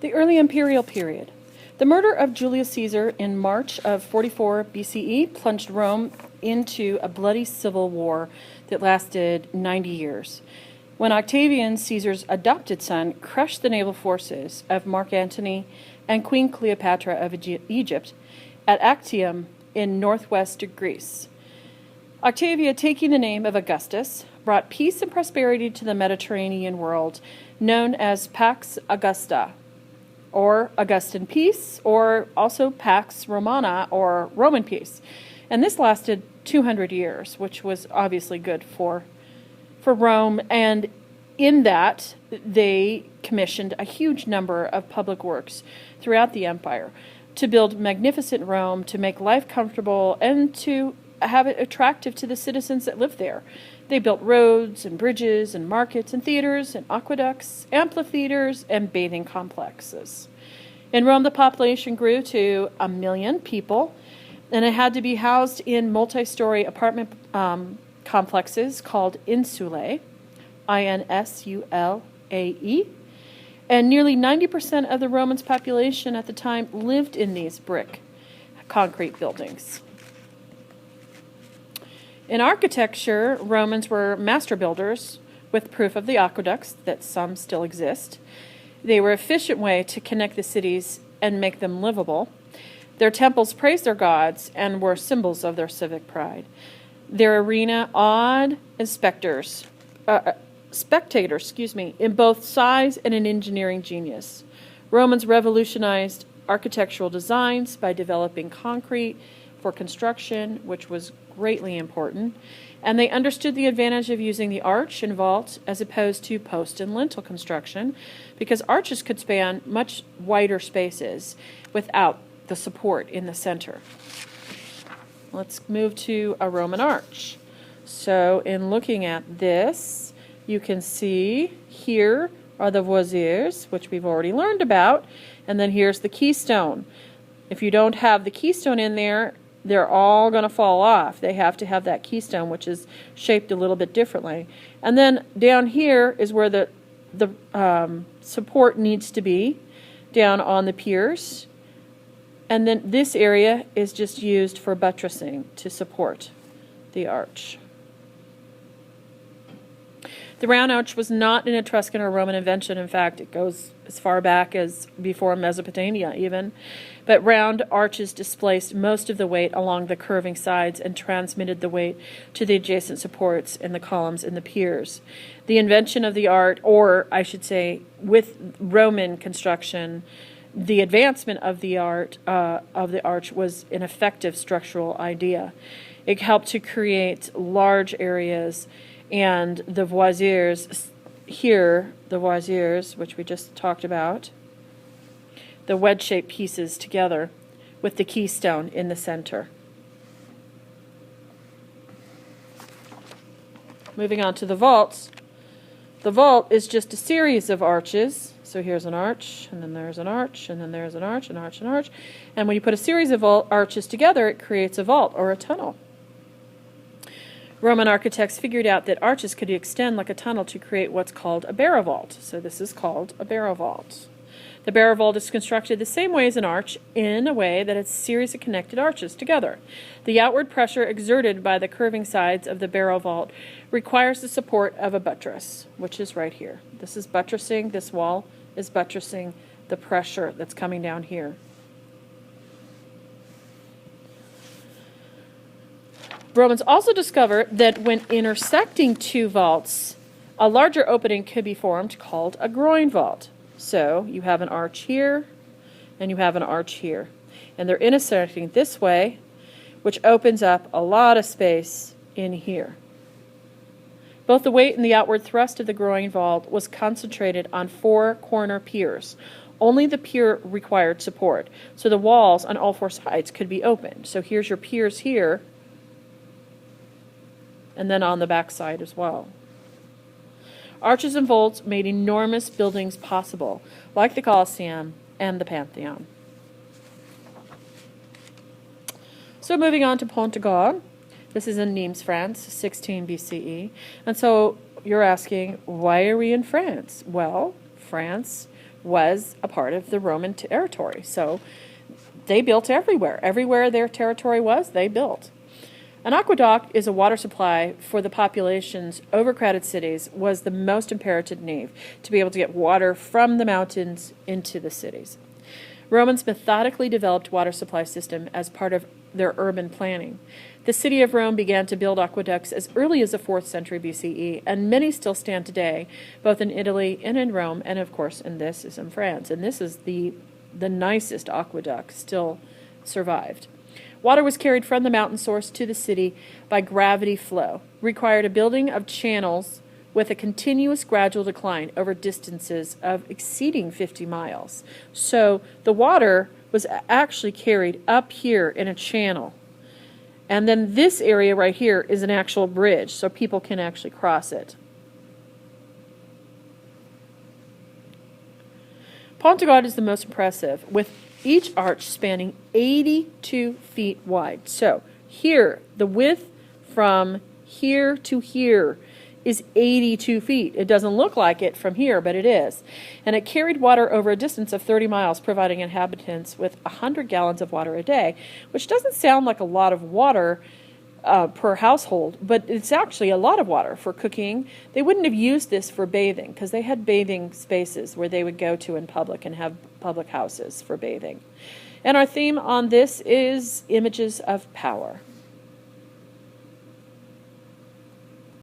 The early imperial period. The murder of Julius Caesar in March of 44 BCE plunged Rome into a bloody civil war that lasted 90 years. When Octavian, Caesar's adopted son, crushed the naval forces of Mark Antony and Queen Cleopatra of Egypt at Actium in northwest Greece. Octavia, taking the name of Augustus, brought peace and prosperity to the Mediterranean world, known as Pax Augusta, or Augustan peace, or also Pax Romana, or Roman peace. And this lasted 200 years, which was obviously good for Rome. And in that, they commissioned a huge number of public works throughout the empire to build magnificent Rome, to make life comfortable, and to have it attractive to the citizens that lived there. They built roads and bridges and markets and theaters and aqueducts, amphitheaters, and bathing complexes. In Rome, the population grew to 1 million people, and it had to be housed in multi-story apartment complexes called insulae, Insulae, and nearly 90% of the Romans' population at the time lived in these brick concrete buildings. In architecture, Romans were master builders with proof of the aqueducts, that some still exist. They were an efficient way to connect the cities and make them livable. Their temples praised their gods and were symbols of their civic pride. Their arena awed spectators, in both size and in engineering genius. Romans revolutionized architectural designs by developing concrete for construction, which was greatly important, and they understood the advantage of using the arch and vault as opposed to post and lintel construction, because arches could span much wider spaces without the support in the center. Let's move to a Roman arch. So in looking at this, you can see here are the voussoirs, which we've already learned about, and then here's the keystone. If you don't have the keystone in there, they're all going to fall off. They have to have that keystone, which is shaped a little bit differently. And then down here is where the support needs to be, down on the piers. And then this area is just used for buttressing to support the arch. The round arch was not an Etruscan or Roman invention. In fact, it goes as far back as before Mesopotamia even. But round arches displaced most of the weight along the curving sides and transmitted the weight to the adjacent supports in the columns and the piers. The invention of the art, or I should say with Roman construction, the advancement of the art of the arch was an effective structural idea. It helped to create large areas, and the voussoirs here, the voussoirs, which we just talked about, the wedge-shaped pieces together with the keystone in the center. Moving on to the vaults. The vault is just a series of arches. So here's an arch, and then there's an arch, and then there's an arch, an arch, an arch. And when you put a series of arches together, it creates a vault or a tunnel. Roman architects figured out that arches could extend like a tunnel to create what's called a barrow vault. So this is called a barrow vault. The barrow vault is constructed the same way as an arch, in a way that it's a series of connected arches together. The outward pressure exerted by the curving sides of the barrow vault requires the support of a buttress, which is right here. This is buttressing, this wall is buttressing the pressure that's coming down here. Romans also discovered that when intersecting two vaults, a larger opening could be formed called a groin vault. So you have an arch here, and you have an arch here. And they're intersecting this way, which opens up a lot of space in here. Both the weight and the outward thrust of the groin vault was concentrated on 4 corner piers. Only the pier required support, so the walls on all 4 sides could be opened. So here's your piers here, and then on the back side as well. Arches and vaults made enormous buildings possible, like the Colosseum and the Pantheon. So moving on to Pont du Gard. This is in Nimes, France, 16 BCE. And so you're asking, why are we in France? Well, France was a part of the Roman territory. So they built everywhere. Everywhere their territory was, they built. An aqueduct is a water supply for the population's overcrowded cities, was the most imperative need to be able to get water from the mountains into the cities. Romans methodically developed water supply system as part of their urban planning. The city of Rome began to build aqueducts as early as the 4th century BCE, and many still stand today, both in Italy and in Rome, and of course, and this is in France. And this is the nicest aqueduct still survived. Water was carried from the mountain source to the city by gravity flow, required a building of channels with a continuous gradual decline over distances of exceeding 50 miles. So the water was actually carried up here in a channel. And then this area right here is an actual bridge, so people can actually cross it. Pont du Gard is the most impressive, with each arch spanning 82 feet wide. So here, the width from here to here is 82 feet. It doesn't look like it from here, but it is. And it carried water over a distance of 30 miles, providing inhabitants with 100 gallons of water a day, which doesn't sound like a lot of water per household, but it's actually a lot of water for cooking. They wouldn't have used this for bathing because they had bathing spaces where they would go to in public and have public houses for bathing. And our theme on this is images of power.